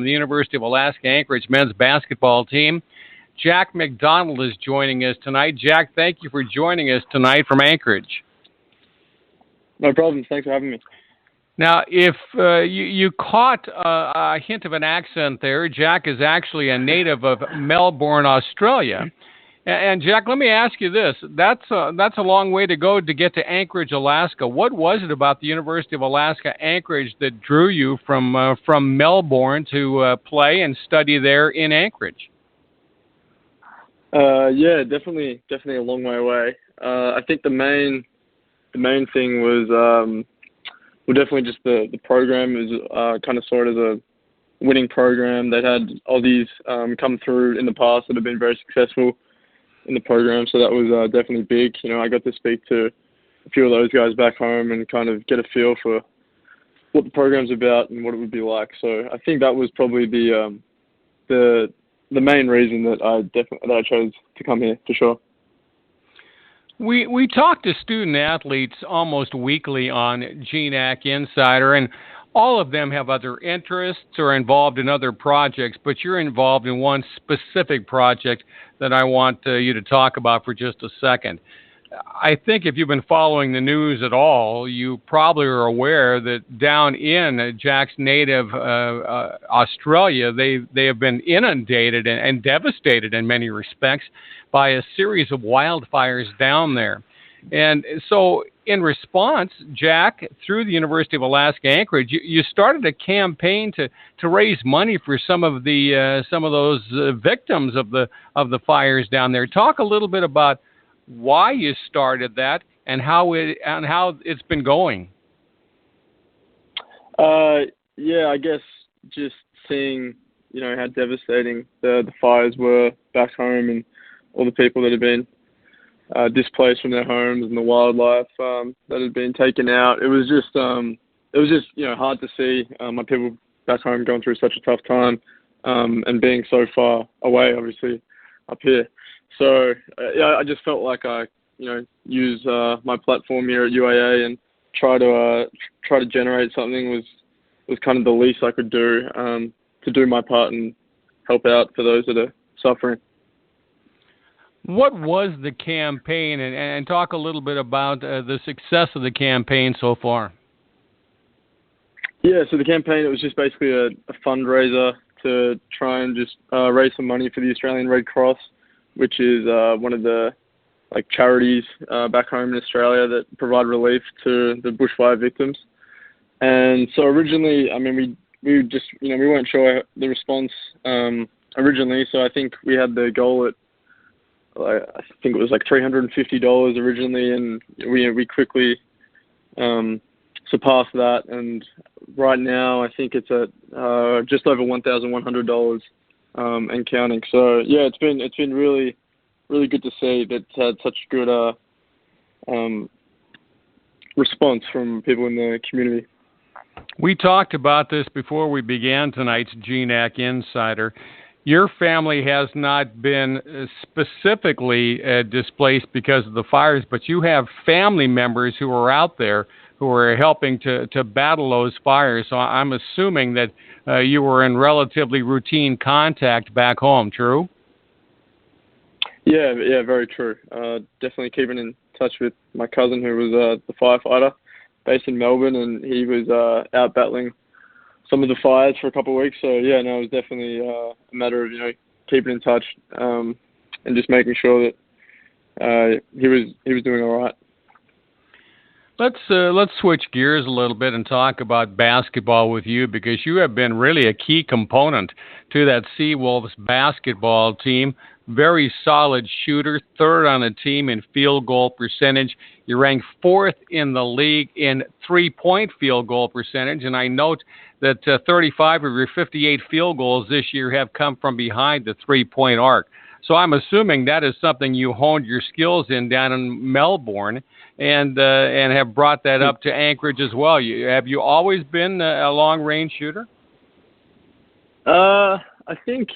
the University of Alaska Anchorage men's basketball team. Jack Macdonald is joining us tonight. Jack, thank you for joining us tonight from Anchorage. No problem. Thanks for having me. Now, if you caught a hint of an accent there, Jack is actually a native of Melbourne, Australia. And Jack, let me ask you this: that's a long way to go to get to Anchorage, Alaska. What was it about the University of Alaska Anchorage that drew you from Melbourne to play and study there in Anchorage? Yeah, definitely a long way away. I think the main thing was well, definitely just the program. It was kind of saw it as a winning program. They'd had Aussies come through in the past that have been very successful in the program, so that was definitely big. You know, I got to speak to a few of those guys back home and kind of get a feel for what the program's about and what it would be like. So I think that was probably the main reason that I chose to come here, for sure. We talk to student athletes almost weekly on GNAC Insider, and all of them have other interests or are involved in other projects, but you're involved in one specific project that I want you to talk about for just a second. I think if you've been following the news at all, you probably are aware that down in Jack's native Australia, they have been inundated and devastated in many respects by a series of wildfires down there. And so in response, Jack, through the University of Alaska Anchorage, you started a campaign to raise money for some of those victims of the fires down there. Talk a little bit about why you started that and how it's been going. Yeah, I guess just seeing, you know, how devastating the fires were back home and all the people that have been displaced from their homes and the wildlife that had been taken out. It was just you know, hard to see my people back home going through such a tough time and being so far away, obviously, up here. So yeah, I just felt like I, you know, use my platform here at UAA and try to generate something was kind of the least I could do to do my part and help out for those that are suffering. What was the campaign, and talk a little bit about the success of the campaign so far? Yeah, so the campaign, it was just basically a fundraiser to try and just raise some money for the Australian Red Cross, which is one of the charities back home in Australia that provide relief to the bushfire victims. And so originally, I mean, we just, you know, we weren't sure the response originally, so I think we had the goal at, I think it was $350 originally, and we quickly surpassed that, and right now I think it's at just over $1,100 and counting. So yeah, it's been really good to see that it's had such good response from people in the community. We talked about this before we began tonight's GNAC Insider. Your family has not been specifically displaced because of the fires, but you have family members who are out there who are helping to battle those fires. So I'm assuming that you were in relatively routine contact back home, true? Yeah, very true. Definitely keeping in touch with my cousin who was the firefighter based in Melbourne, and he was out battling some of the fires for a couple of weeks. So yeah, no, it was definitely a matter of, you know, keeping in touch and just making sure that he was doing all right. Let's switch gears a little bit and talk about basketball with you, because you have been really a key component to that Seawolves basketball team. Very solid shooter, third on the team in field goal percentage. You ranked fourth in the league in three-point field goal percentage, and I note that 35 of your 58 field goals this year have come from behind the three-point arc. So I'm assuming that is something you honed your skills in down in Melbourne, and have brought that up to Anchorage as well. Have you always been a long-range shooter? I think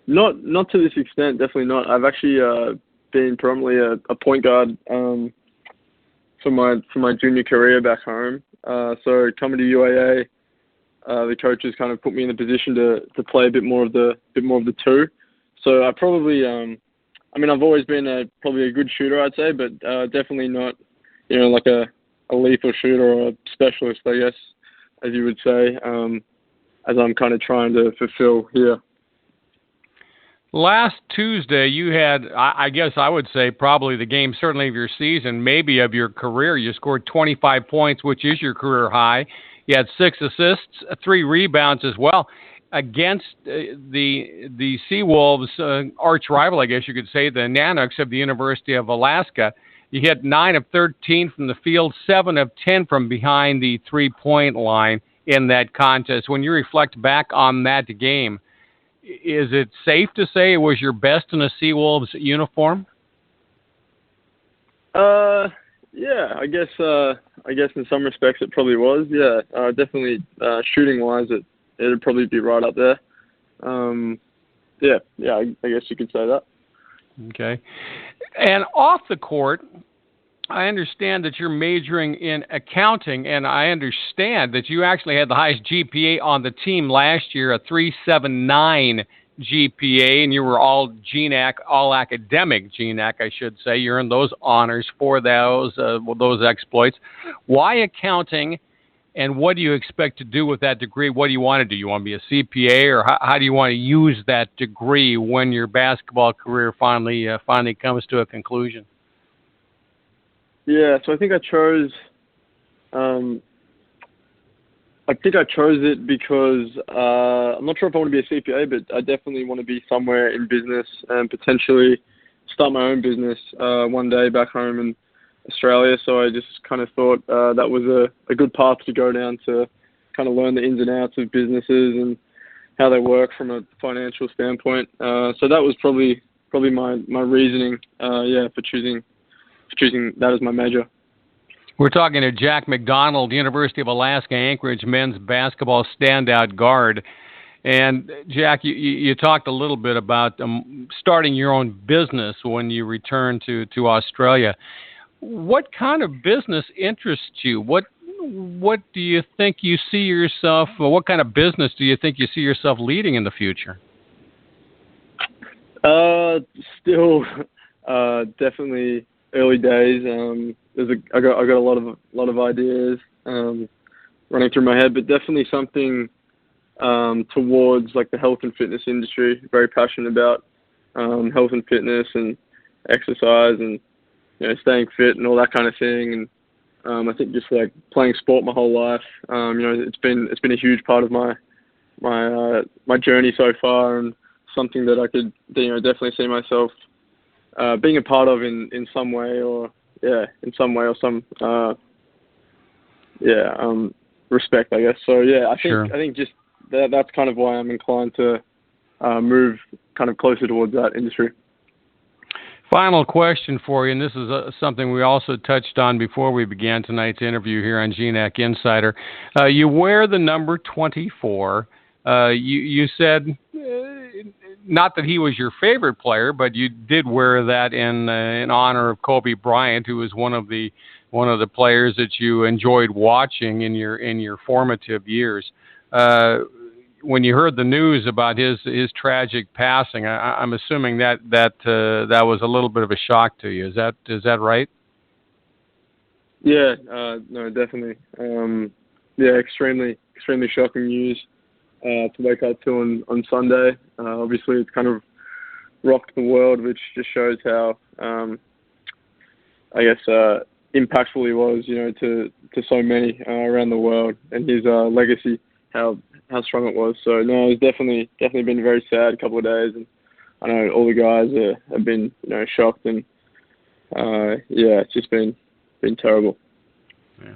not to this extent. Definitely not. I've actually been predominantly a point guard for my junior career back home. So coming to UAA, the coaches kind of put me in the position to play a bit more of the two. So I probably, I've always been probably a good shooter, I'd say, but definitely not, like a lethal shooter or a specialist, I guess, as you would say, as I'm kind of trying to fulfill here. Last Tuesday, you had, I guess I would say, probably the game certainly of your season, maybe of your career. You scored 25 points, which is your career high. You had 6 assists, 3 rebounds as well against the Seawolves' arch rival, I guess you could say, the Nanuks of the University of Alaska. You hit 9 of 13 from the field, 7 of 10 from behind the three-point line in that contest. When you reflect back on that game, is it safe to say it was your best in a Seawolves uniform? Yeah, I guess in some respects it probably was. Yeah, definitely shooting wise, it'd probably be right up there. Yeah, I guess you could say that. Okay. And off the court, I understand that you're majoring in accounting, and I understand that you actually had the highest GPA on the team last year, a 3.79 GPA, and you were all GNAC, all academic GNAC, I should say. You earned those honors for those exploits. Why accounting, and what do you expect to do with that degree? What do you want to do? You want to be a CPA, or how do you want to use that degree when your basketball career finally comes to a conclusion? Yeah, so I think I chose it because I'm not sure if I want to be a CPA, but I definitely want to be somewhere in business and potentially start my own business one day back home in Australia. So I just kind of thought that was a good path to go down to kind of learn the ins and outs of businesses and how they work from a financial standpoint. So that was probably my reasoning, for choosing that as my major. We're talking to Jack Macdonald, University of Alaska Anchorage men's basketball standout guard. And Jack, you talked a little bit about starting your own business when you returned to Australia. What kind of business interests you? What do you think you see yourself, or what kind of business do you think you see yourself leading in the future? Still, definitely early days. I got a lot of ideas running through my head, but definitely something towards like the health and fitness industry. Very passionate about health and fitness and exercise and staying fit and all that kind of thing. And I think just like playing sport my whole life, it's been a huge part of my journey so far, and something that I could definitely see myself being a part of in some way or some respect, I guess. So yeah, I think just that's kind of why I'm inclined to move kind of closer towards that industry. Final question for you, and this is something we also touched on before we began tonight's interview here on GNAC Insider. You wear the number 24. You said not that he was your favorite player, but you did wear that in honor of Kobe Bryant, who was one of the players that you enjoyed watching in your formative years. When you heard the news about his tragic passing, I'm assuming that was a little bit of a shock to you. Is that right? Yeah, no, definitely. Extremely shocking news to wake up to on Sunday. Obviously, it's kind of rocked the world, which just shows how, impactful he was, to so many around the world, and his legacy, how strong it was. So no, it's definitely been a very sad couple of days, and I know all the guys have been shocked, and it's just been terrible. Yeah.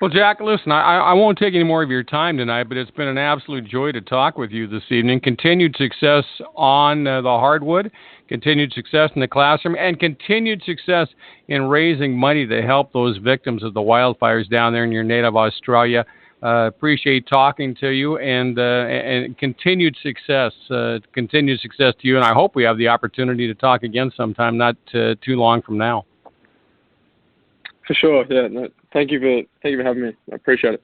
Well, Jack, listen, I won't take any more of your time tonight, but it's been an absolute joy to talk with you this evening. Continued success on the hardwood, continued success in the classroom, and continued success in raising money to help those victims of the wildfires down there in your native Australia. Appreciate talking to you, and continued success to you. And I hope we have the opportunity to talk again sometime, not too long from now. For sure. Yeah. No, thank you for having me. I appreciate it.